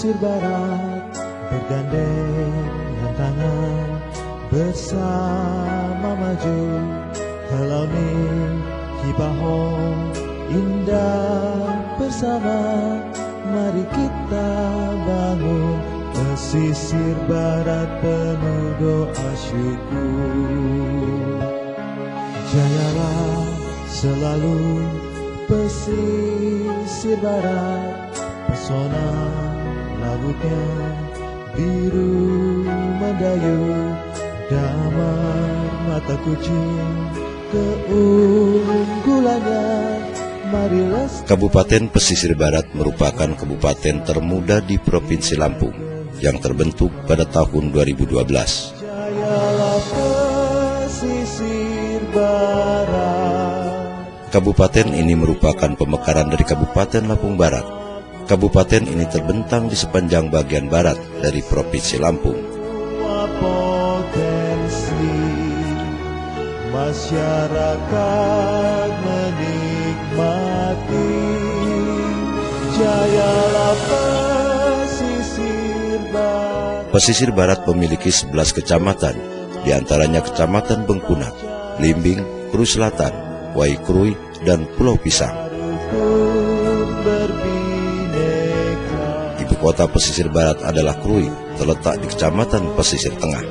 pesisir barat bergandengan tangan bersama maju. Halau nih kibahong indah bersama, mari kita bangun pesisir barat penuh doa syukur. Jayalah selalu pesisir barat, pesona lautnya biru mendayu, damar mata kucing keunggulannya. Marilah. Kabupaten Pesisir Barat merupakan kabupaten termuda di Provinsi Lampung yang terbentuk pada tahun 2012. Jayalah pesisir barat. Kabupaten ini merupakan pemekaran dari Kabupaten Lampung Barat. Kabupaten ini terbentang di sepanjang bagian barat dari Provinsi Lampung. Potensi masyarakat menikmati. Jayalah pesisir barat. Pesisir Barat memiliki 11 kecamatan, diantaranya Kecamatan Bengkunak, Limbing, Krui Selatan, Waikrui, dan Pulau Pisang. Ibu kota Pesisir Barat adalah Krui, terletak di Kecamatan Pesisir Tengah.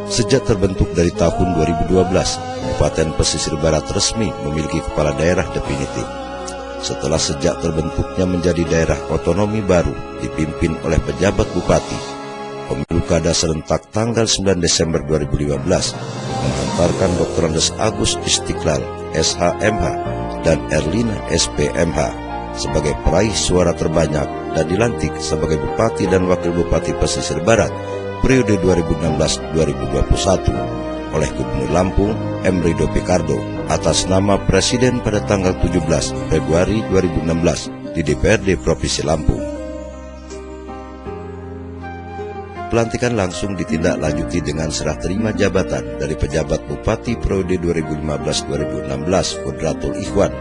Sejak terbentuk dari tahun 2012, Kabupaten Pesisir Barat resmi memiliki kepala daerah definitif. Setelah sejak terbentuknya menjadi daerah otonomi baru dipimpin oleh pejabat bupati, pemilu kada serentak tanggal 9 Desember 2015 menghantarkan Dr. Andes Agus Istiqlal, SHMH, dan Erlina SPMH sebagai peraih suara terbanyak dan dilantik sebagai Bupati dan Wakil Bupati Pesisir Barat periode 2016-2021 oleh Gubernur Lampung M. Rido Picardo atas nama Presiden pada tanggal 17 Februari 2016 di DPRD Provinsi Lampung. Pelantikan langsung ditindaklanjuti dengan serah terima jabatan dari pejabat Bupati periode 2015-2016 Kudratul Ikhwan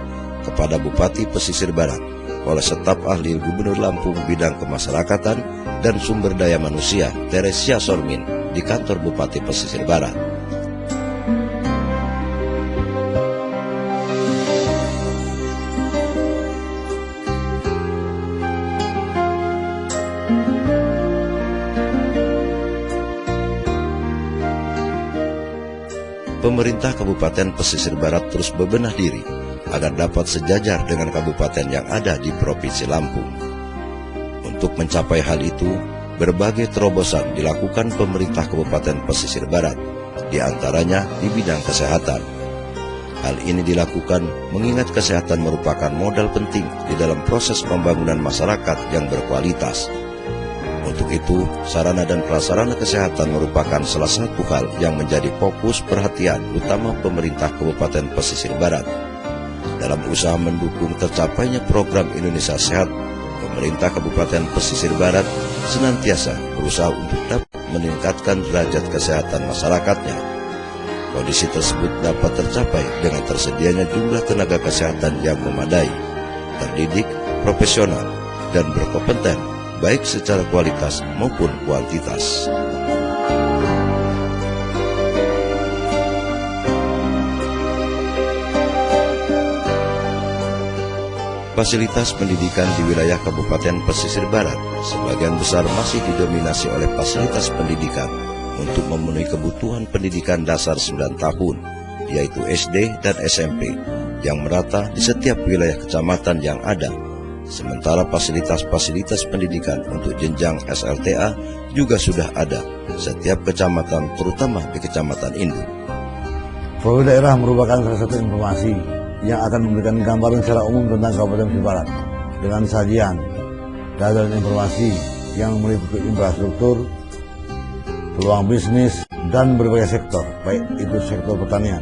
kepada Bupati Pesisir Barat oleh Staf Ahli Gubernur Lampung Bidang Kemasyarakatan dan Sumber Daya Manusia Teresia Sormin di kantor Bupati Pesisir Barat. Pemerintah Kabupaten Pesisir Barat terus bebenah diri agar dapat sejajar dengan kabupaten yang ada di Provinsi Lampung. Untuk mencapai hal itu, berbagai terobosan dilakukan pemerintah Kabupaten Pesisir Barat, di antaranya di bidang kesehatan. Hal ini dilakukan mengingat kesehatan merupakan modal penting di dalam proses pembangunan masyarakat yang berkualitas. Untuk itu, sarana dan prasarana kesehatan merupakan salah satu hal yang menjadi fokus perhatian utama pemerintah Kabupaten Pesisir Barat. Dalam usaha mendukung tercapainya program Indonesia Sehat, pemerintah Kabupaten Pesisir Barat senantiasa berusaha untuk dapat meningkatkan derajat kesehatan masyarakatnya. Kondisi tersebut dapat tercapai dengan tersedianya jumlah tenaga kesehatan yang memadai, terdidik, profesional, dan berkompeten, baik secara kualitas maupun kuantitas. Fasilitas pendidikan di wilayah Kabupaten Pesisir Barat sebagian besar masih didominasi oleh fasilitas pendidikan untuk memenuhi kebutuhan pendidikan dasar 9 tahun, yaitu SD dan SMP, yang merata di setiap wilayah kecamatan yang ada. Sementara fasilitas-fasilitas pendidikan untuk jenjang SLTA juga sudah ada setiap kecamatan, terutama di kecamatan induk. Program daerah merupakan salah satu informasi yang akan memberikan gambaran secara umum tentang Kabupaten Pesisir Barat dengan sajian data dan informasi yang meliputi infrastruktur, peluang bisnis, dan berbagai sektor, baik itu sektor pertanian,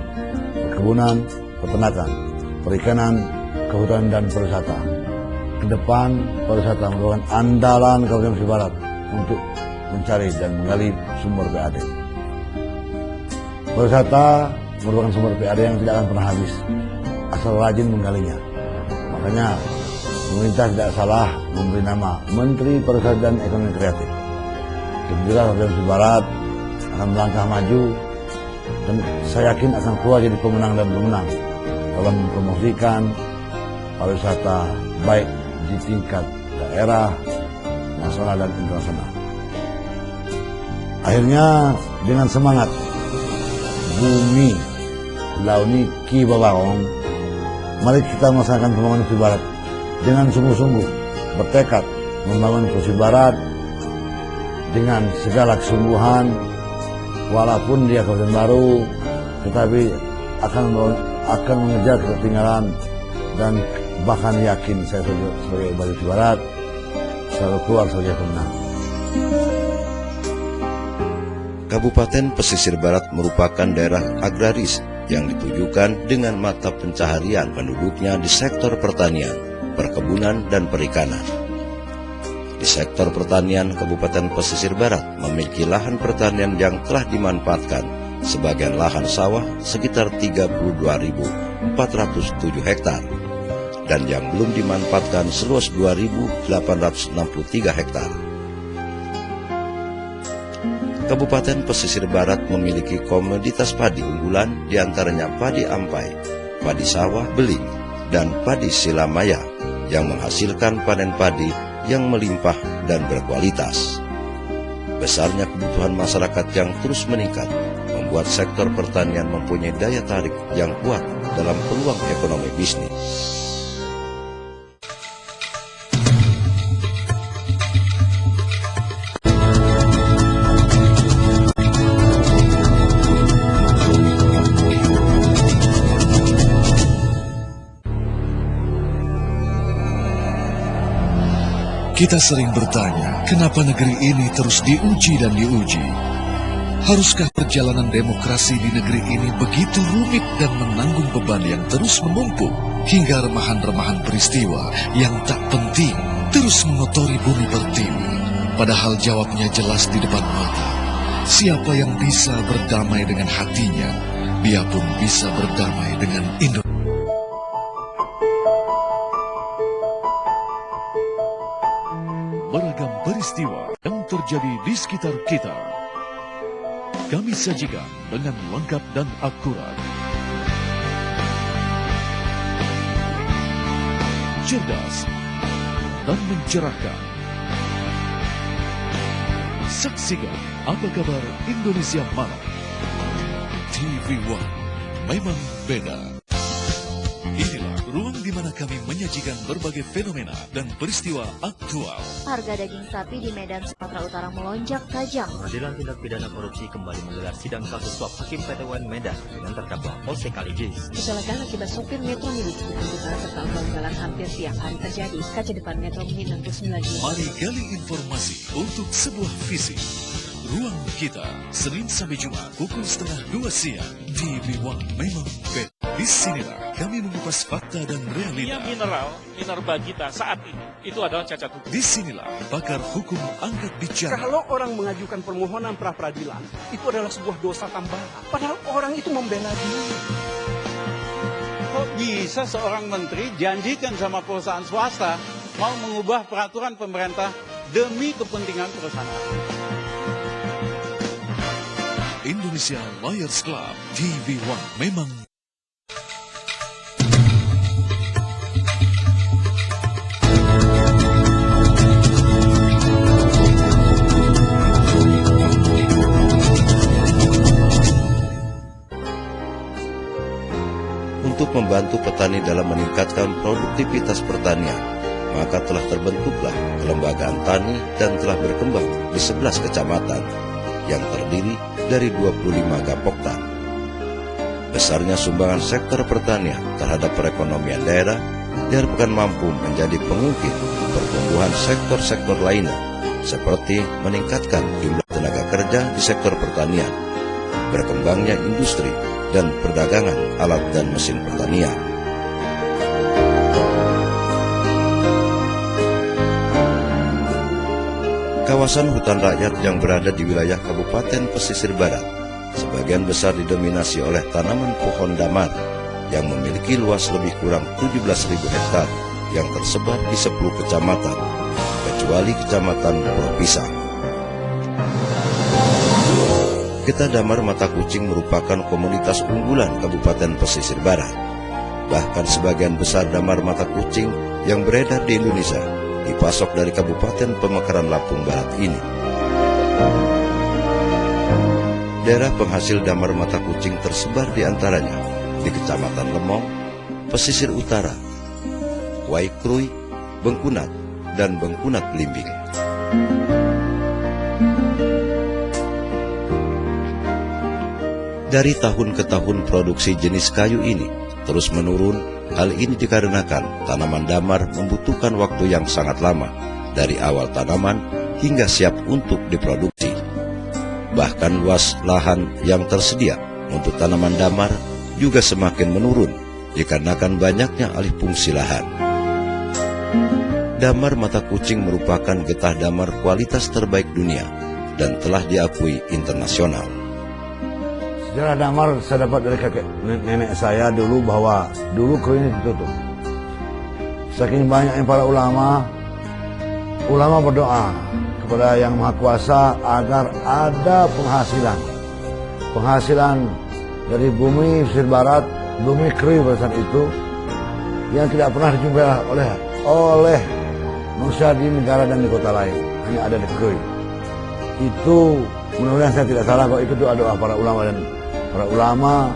perkebunan, peternakan, perikanan, kehutanan, dan pariwisata. Ke depan, pariwisata merupakan andalan Kabupaten Pesisir Barat untuk mencari dan menggali sumber PAD. Pariwisata merupakan sumber PAD yang tidak akan pernah habis, asal rajin menggalinya. Makanya pemerintah tidak salah memberi nama Menteri Pariwisata dan Ekonomi Kreatif. Jelas Sulawesi Barat akan melangkah maju dan saya yakin akan keluar jadi pemenang dan pemenang dalam mempromosikan pariwisata baik di tingkat daerah, nasional dan internasional. Akhirnya dengan semangat bumi launi ki babarong, mari kita melaksanakan pembangunan Sulawesi Barat dengan sungguh-sungguh bertekad membangun Sulawesi Barat dengan segala kesungguhan, walaupun dia kabupaten baru, tetapi akan mengejar ketertinggalan dan bahkan yakin saya sebagai Sulawesi Barat selalu keluar sebagai pemenang. Kabupaten Pesisir Barat merupakan daerah agraris yang ditujukan dengan mata pencaharian penduduknya di sektor pertanian, perkebunan, dan perikanan. Di sektor pertanian, Kabupaten Pesisir Barat memiliki lahan pertanian yang telah dimanfaatkan sebagian lahan sawah sekitar 32.407 hektar dan yang belum dimanfaatkan seluas 2.863 hektar. Kabupaten Pesisir Barat memiliki komoditas padi unggulan diantaranya padi ampai, padi sawah beling, dan padi silamaya yang menghasilkan panen padi yang melimpah dan berkualitas. Besarnya kebutuhan masyarakat yang terus meningkat membuat sektor pertanian mempunyai daya tarik yang kuat dalam peluang ekonomi bisnis. Kita sering bertanya, kenapa negeri ini terus diuji dan diuji? Haruskah perjalanan demokrasi di negeri ini begitu rumit dan menanggung beban yang terus menumpuk, hingga remahan-remahan peristiwa yang tak penting terus mengotori bumi pertiwi? Padahal jawabnya jelas di depan mata. Siapa yang bisa berdamai dengan hatinya, dia pun bisa berdamai dengan Indonesia. Beragam peristiwa yang terjadi di sekitar kita kami sajikan dengan lengkap dan akurat. Cerdas dan mencerahkan. Saksikan apa kabar Indonesia Malam. TV One memang beda. Inilah ruang di mana kami menyajikan berbagai fenomena dan peristiwa aktual. Harga daging sapi di Medan, Sumatera Utara melonjak tajam. Pengadilan Tindak Pidana Korupsi kembali menggelar sidang kasus suap Hakim PT UN Medan dengan terdakwa Jose Kaligis. Kecelakaan akibat sopir Metro Mini di Utara serta ugal-ugalan hampir tiap hari terjadi. Kaca depan Metro Mini 69. Mari gali informasi untuk sebuah visi. Ruang kita, Senin sampai Jumat, pukul 1:30 siang. Di B1 memang beda. Disinilah kami mengupas fakta dan realita. Minerba kita saat ini itu adalah cacat hukum. Disinilah pakar hukum angkat bicara. Kalau orang mengajukan permohonan pra-peradilan, itu adalah sebuah dosa tambahan. Padahal orang itu membela diri. Kok bisa seorang menteri janjikan sama perusahaan swasta mau mengubah peraturan pemerintah demi kepentingan perusahaan? Indonesia Lawyers Club TV1 memang Untuk membantu petani dalam meningkatkan produktivitas pertanian, maka telah terbentuklah kelembagaan tani dan telah berkembang di 11 kecamatan yang terdiri dari 25 gapoktan. Besarnya sumbangan sektor pertanian terhadap perekonomian daerah diharapkan mampu menjadi pengukir pertumbuhan sektor-sektor lainnya, seperti meningkatkan jumlah tenaga kerja di sektor pertanian, berkembangnya industri dan perdagangan alat dan mesin pertanian. Kawasan hutan rakyat yang berada di wilayah Kabupaten Pesisir Barat sebagian besar didominasi oleh tanaman pohon damar yang memiliki luas lebih kurang 17.000 hektar yang tersebar di 10 kecamatan, kecuali Kecamatan Pulau Pisang. Getah damar mata kucing merupakan komoditas unggulan Kabupaten Pesisir Barat. Bahkan sebagian besar damar mata kucing yang beredar di Indonesia dipasok dari Kabupaten Pemekaran Lampung Barat ini. Daerah penghasil damar mata kucing tersebar di antaranya di Kecamatan Lemong, Pesisir Utara, Waikruy, Bengkunat, dan Bengkunat Belimbing. Dari tahun ke tahun produksi jenis kayu ini terus menurun. Hal ini dikarenakan tanaman damar membutuhkan waktu yang sangat lama dari awal tanaman hingga siap untuk diproduksi. Bahkan luas lahan yang tersedia untuk tanaman damar juga semakin menurun dikarenakan banyaknya alih fungsi lahan. Damar mata kucing merupakan getah damar kualitas terbaik dunia dan telah diakui internasional. Sejarah damar saya dapat dari kakek nenek saya dulu bahwa dulu kru ini ditutup. Saking banyaknya para ulama berdoa kepada Yang Maha Kuasa agar ada penghasilan dari bumi pesisir barat, bumi kru pada saat itu yang tidak pernah dijumpai oleh manusia di negara dan di kota lain, hanya ada di kru. Itu mudah-mudahan saya tidak salah bahwa itu doa para ulama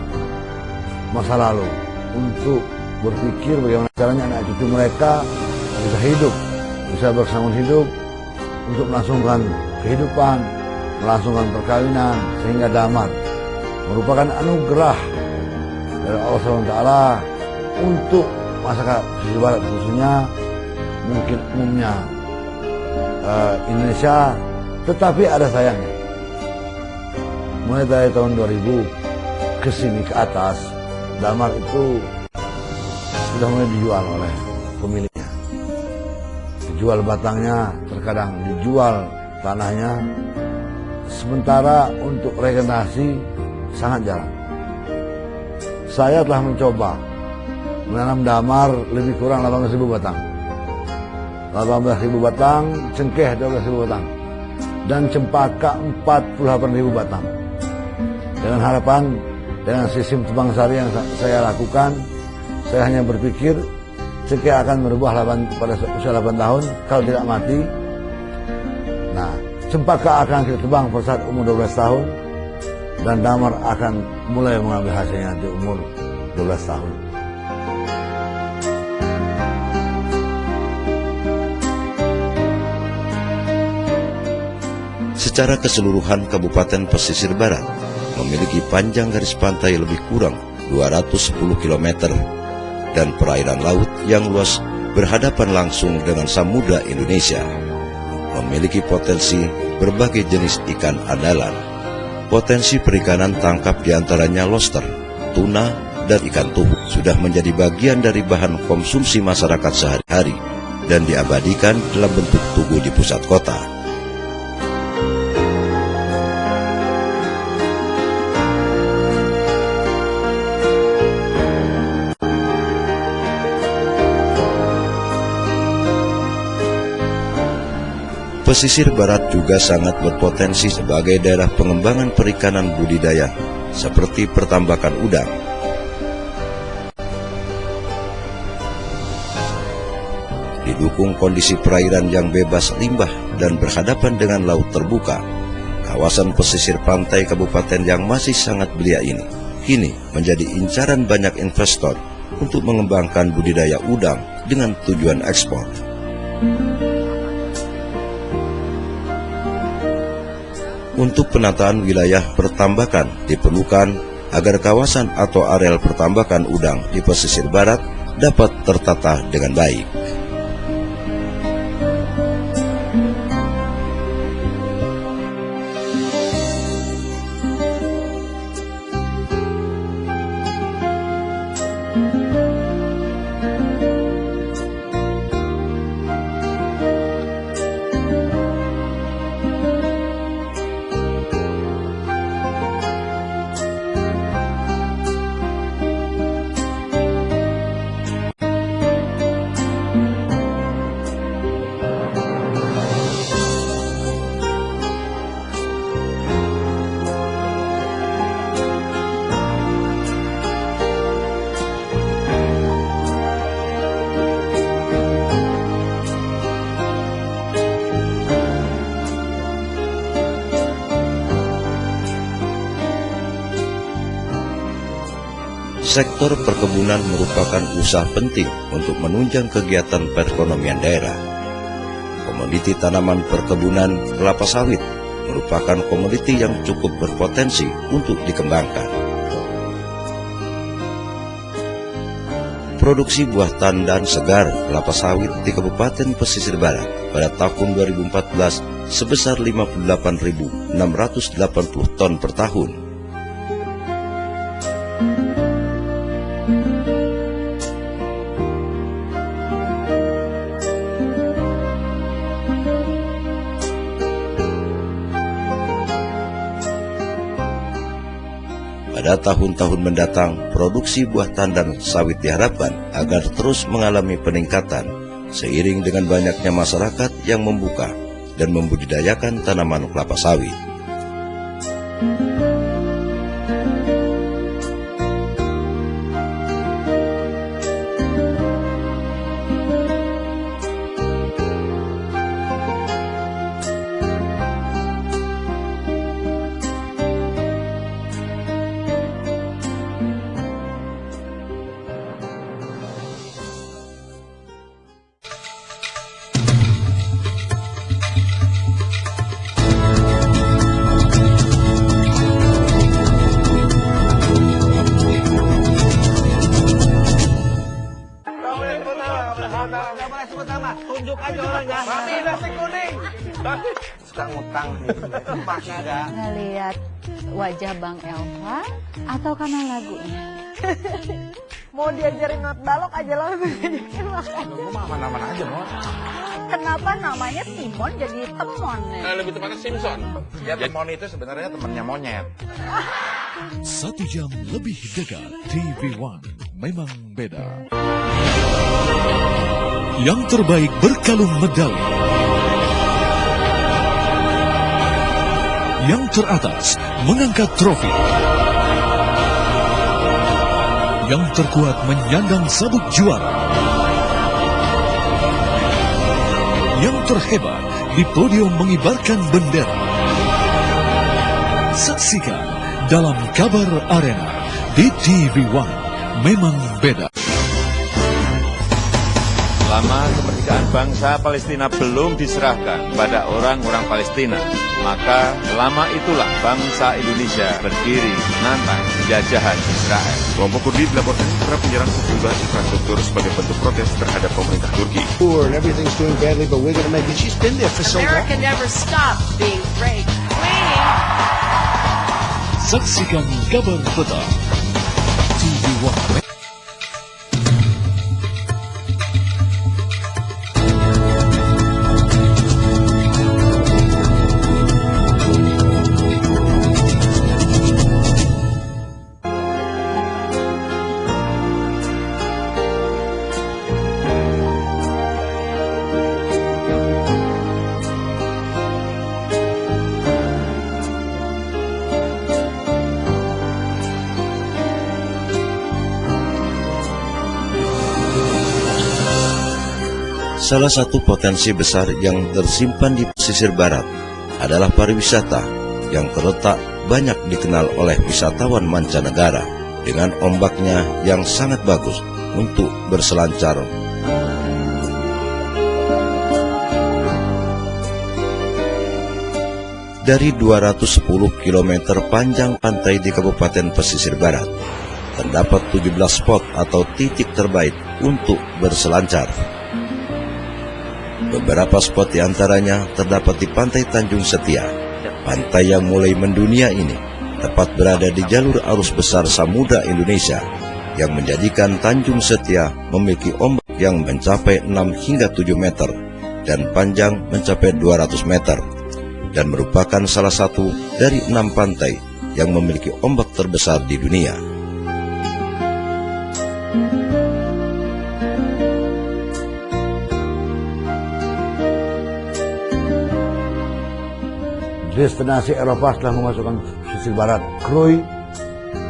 masa lalu untuk berpikir bagaimana caranya anak cucu mereka bisa hidup, bisa bersambung hidup untuk melangsungkan kehidupan, melangsungkan perkawinan, sehingga damar merupakan anugerah dari Allah SWT untuk masyarakat pesisir barat khususnya, mungkin umumnya Indonesia, tetapi ada sayangnya. Mulai dari tahun 2000 ke sini ke atas, damar itu sudah mulai dijual oleh pemiliknya. Dijual batangnya, terkadang dijual tanahnya. Sementara untuk regenerasi sangat jarang. Saya telah mencoba menanam damar lebih kurang 18.000 batang. 18.000 batang, cengkeh 12.000 batang, dan cempaka 48.000 batang. Dengan harapan, dengan sistem tebang sari yang saya lakukan, saya hanya berpikir cengkeh akan berubah pada usia 8 tahun kalau tidak mati. Nah, cempaka akan kita tebang pada saat umur 12 tahun, dan damar akan mulai mengambil hasilnya di umur 12 tahun. Secara keseluruhan Kabupaten Pesisir Barat memiliki panjang garis pantai lebih kurang 210 km dan perairan laut yang luas berhadapan langsung dengan Samudra Indonesia. Memiliki potensi berbagai jenis ikan andalan. Potensi perikanan tangkap diantaranya lobster, tuna, dan ikan tuhu sudah menjadi bagian dari bahan konsumsi masyarakat sehari-hari dan diabadikan dalam bentuk tugu di pusat kota. Pesisir Barat juga sangat berpotensi sebagai daerah pengembangan perikanan budidaya seperti pertambakan udang. Didukung kondisi perairan yang bebas limbah dan berhadapan dengan laut terbuka, kawasan pesisir pantai kabupaten yang masih sangat belia ini kini menjadi incaran banyak investor untuk mengembangkan budidaya udang dengan tujuan ekspor. Untuk penataan wilayah pertambakan diperlukan agar kawasan atau areal pertambakan udang di pesisir barat dapat tertata dengan baik. sektor perkebunan merupakan usaha penting untuk menunjang kegiatan perekonomian daerah. Komoditi tanaman perkebunan kelapa sawit merupakan komoditi yang cukup berpotensi untuk dikembangkan. Produksi buah tandan segar kelapa sawit di Kabupaten Pesisir Barat pada tahun 2014 sebesar 58.680 ton per tahun. Pada tahun-tahun mendatang, produksi buah tandan sawit diharapkan agar terus mengalami peningkatan seiring dengan banyaknya masyarakat yang membuka dan membudidayakan tanaman kelapa sawit. Tunjuk aja orangnya. Mami nasi kuning. Suka ngutang nih. Nggak lihat wajah Bang Elva atau karena lagunya? Mau diajarin not balok aja langsung ngajakin makan. Gue mah aman-aman aja, Mon. Kenapa namanya Timon jadi Temon ya? Lebih tepatnya Simpson. Ya Temon itu sebenarnya temannya monyet. 1 jam lebih dekat, TV1 memang beda. Yang terbaik berkalung medali. Yang teratas mengangkat trofi. Yang terkuat menyandang sabuk juara. Yang terhebat di podium mengibarkan bendera. Saksikan dalam Kabar Arena di TV1 memang beda. Selama kemerdekaan bangsa Palestina belum diserahkan pada orang-orang Palestina, maka lama itulah bangsa Indonesia berdiri menantang penjajahan Israel. Kelompok Kurdi dilaporkan kerap menyerang sejumlah infrastruktur sebagai bentuk protes terhadap pemerintah Turki. Everything's doing badly, but we're going to make it. She's been there for so long. America never stopped being great. Saksikan Kabar Petang TV1. Salah satu potensi besar yang tersimpan di pesisir barat adalah pariwisata yang terletak banyak dikenal oleh wisatawan mancanegara dengan ombaknya yang sangat bagus untuk berselancar. Dari 210 km panjang pantai di Kabupaten Pesisir Barat, terdapat 17 spot atau titik terbaik untuk berselancar. Beberapa spot di antaranya terdapat di Pantai Tanjung Setia. Pantai yang mulai mendunia ini tepat berada di jalur arus besar Samudra Indonesia yang menjadikan Tanjung Setia memiliki ombak yang mencapai 6 hingga 7 meter dan panjang mencapai 200 meter dan merupakan salah satu dari 6 pantai yang memiliki ombak terbesar di dunia. Destinasi Eropa telah memasukkan pesisir barat Krui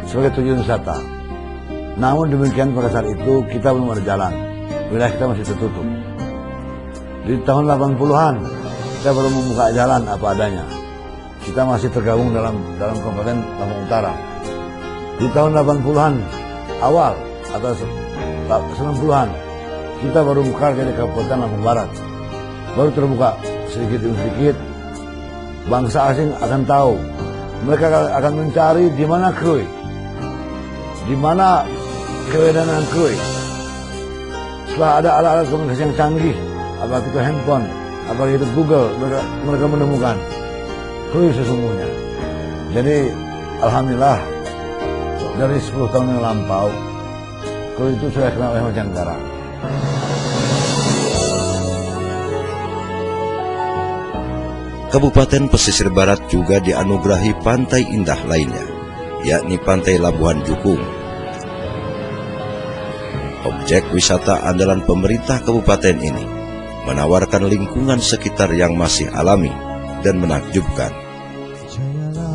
sebagai tujuan wisata. Namun demikian pada saat itu kita belum ada jalan, wilayah kita masih tertutup. Di tahun 80-an kita baru membuka jalan apa adanya. Kita masih tergabung dalam Kabupaten Lampung Utara. Di tahun 80-an awal atau 90-an kita baru bekerja di Kabupaten Lampung Barat. Baru terbuka sedikit demi sedikit, bangsa asing akan tahu. Mereka akan mencari di mana Krui, di mana kewenangan Krui. Setelah ada alat-alat komunikasi yang canggih, apalagi itu handphone, apalagi itu Google, mereka menemukan Krui sesungguhnya. Jadi alhamdulillah dari 10 tahun yang lampau, Krui itu sudah kenal oleh mancanegara. Kabupaten Pesisir Barat juga dianugerahi pantai indah lainnya, yakni Pantai Labuhan Jukung. Objek wisata andalan pemerintah kabupaten ini menawarkan lingkungan sekitar yang masih alami dan menakjubkan.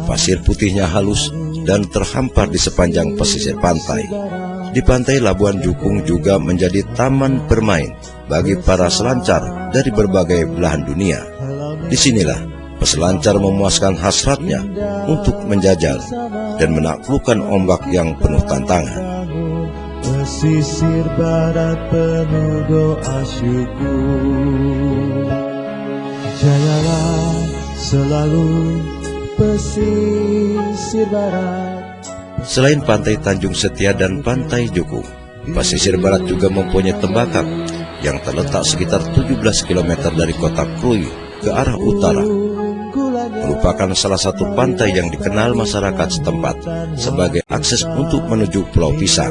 Pasir putihnya halus dan terhampar di sepanjang pesisir pantai. Di Pantai Labuhan Jukung juga menjadi taman bermain bagi para selancar dari berbagai belahan dunia. Disinilah peselancar memuaskan hasratnya untuk menjajal dan menaklukkan ombak yang penuh tantangan. Pesisir barat penuh doa syukur, jayalah selalu pesisir barat. Selain Pantai Tanjung Setia dan Pantai Jukung, Pesisir Barat juga mempunyai Tembakak yang terletak sekitar 17 km dari kota Krui ke arah utara. Merupakan salah satu pantai yang dikenal masyarakat setempat sebagai akses untuk menuju Pulau Pisang.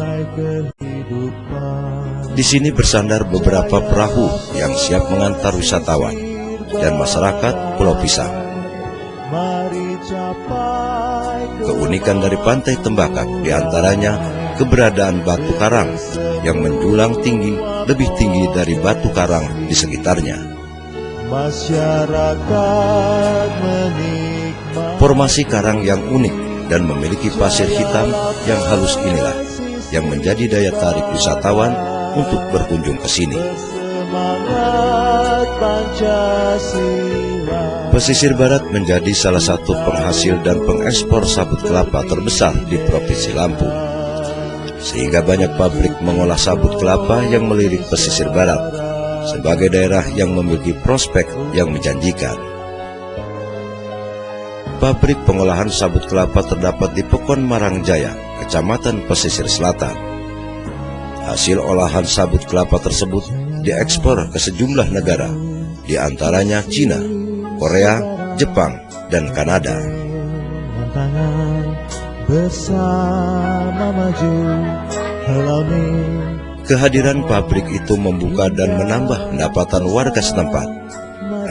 Di sini bersandar beberapa perahu yang siap mengantar wisatawan dan masyarakat Pulau Pisang. Keunikan dari Pantai Tembakak diantaranya keberadaan batu karang yang menjulang tinggi, lebih tinggi dari batu karang di sekitarnya. Masyarakat menikmati formasi karang yang unik dan memiliki pasir hitam yang halus inilah yang menjadi daya tarik wisatawan untuk berkunjung ke sini. Pesisir Barat menjadi salah satu penghasil dan pengekspor sabut kelapa terbesar di Provinsi Lampung, sehingga banyak pabrik mengolah sabut kelapa yang melirik pesisir Barat sebagai daerah yang memiliki prospek yang menjanjikan. Pabrik pengolahan sabut kelapa terdapat di Pekon Marangjaya, Kecamatan Pesisir Selatan. Hasil olahan sabut kelapa tersebut diekspor ke sejumlah negara, di antaranya Cina, Korea, Jepang, dan Kanada. bersama maju helami. Kehadiran pabrik itu membuka dan menambah pendapatan warga setempat,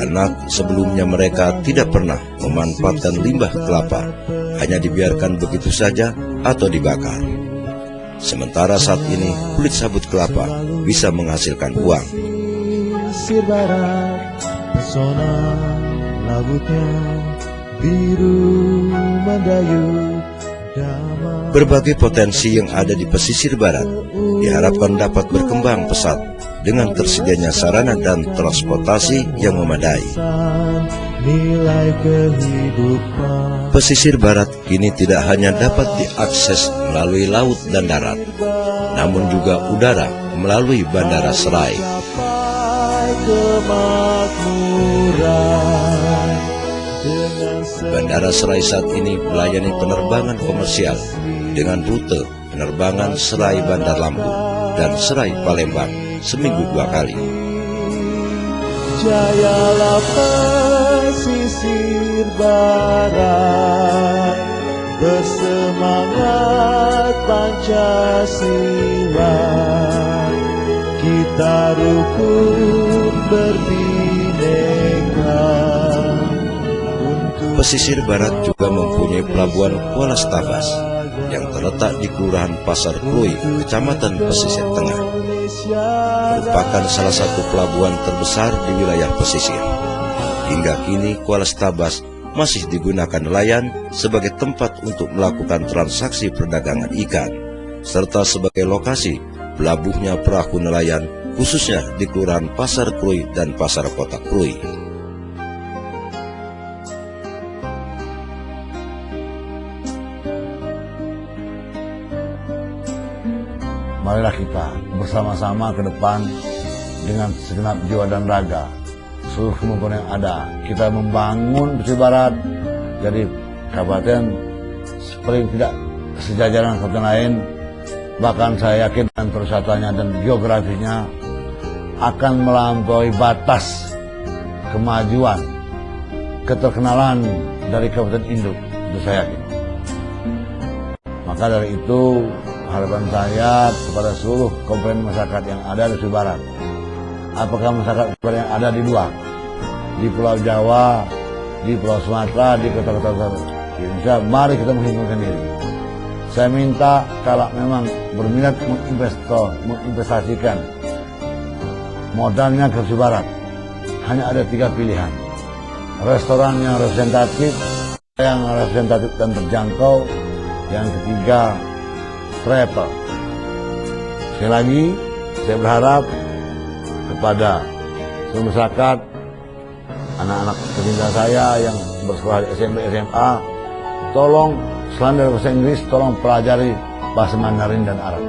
karena sebelumnya mereka tidak pernah memanfaatkan limbah kelapa, hanya dibiarkan begitu saja atau dibakar. Sementara saat ini kulit sabut kelapa bisa menghasilkan uang. Pesisir barat, pesona lautnya biru mendayung. Berbagai potensi yang ada di pesisir barat diharapkan dapat berkembang pesat dengan tersedianya sarana dan transportasi yang memadai. Pesisir barat kini tidak hanya dapat diakses melalui laut dan darat, namun juga udara melalui Bandara Serai. Bandara Serai saat ini melayani penerbangan komersial dengan rute penerbangan Serai Bandar Lampung dan Serai Palembang seminggu 2 kali. Jayalah pesisir barat, bersemangat Pancasila, kita rukun berbineka. Pesisir barat juga mempunyai pelabuhan Kuala Stabas yang terletak di Kelurahan Pasar Krui, Kecamatan Pesisir Tengah. Merupakan salah satu pelabuhan terbesar di wilayah pesisir. Hingga kini Kuala Stabas masih digunakan nelayan sebagai tempat untuk melakukan transaksi perdagangan ikan, serta sebagai lokasi pelabuhnya perahu nelayan khususnya di Kelurahan Pasar Krui dan Pasar Kota Krui. marilah kita bersama-sama ke depan dengan segenap jiwa dan raga, seluruh kemampuan yang ada, kita membangun Pesisir Barat jadi kabupaten paling tidak sejajaran kabupaten lain. Bahkan saya yakin dengan perwisatanya dan geografisnya akan melampaui batas kemajuan, keterkenalan dari kabupaten induk, itu saya yakin. Maka dari itu harapan saya kepada seluruh komponen masyarakat yang ada di Pesisir Barat, apakah masyarakat yang ada di luar, di Pulau Jawa, di Pulau Sumatera, di kota-kota Indonesia, mari kita menghimpunkan diri. Saya minta kalau memang berminat menginvestasikan modalnya ke Pesisir Barat, hanya ada 3 pilihan. Restoran yang representatif dan terjangkau. Yang ketiga, travel. Sekali lagi, saya berharap kepada seluruh masyarakat, anak-anak tercinta saya yang bersekolah di SMP, SMA, tolong selain dari bahasa Inggris, tolong pelajari bahasa Mandarin dan Arab.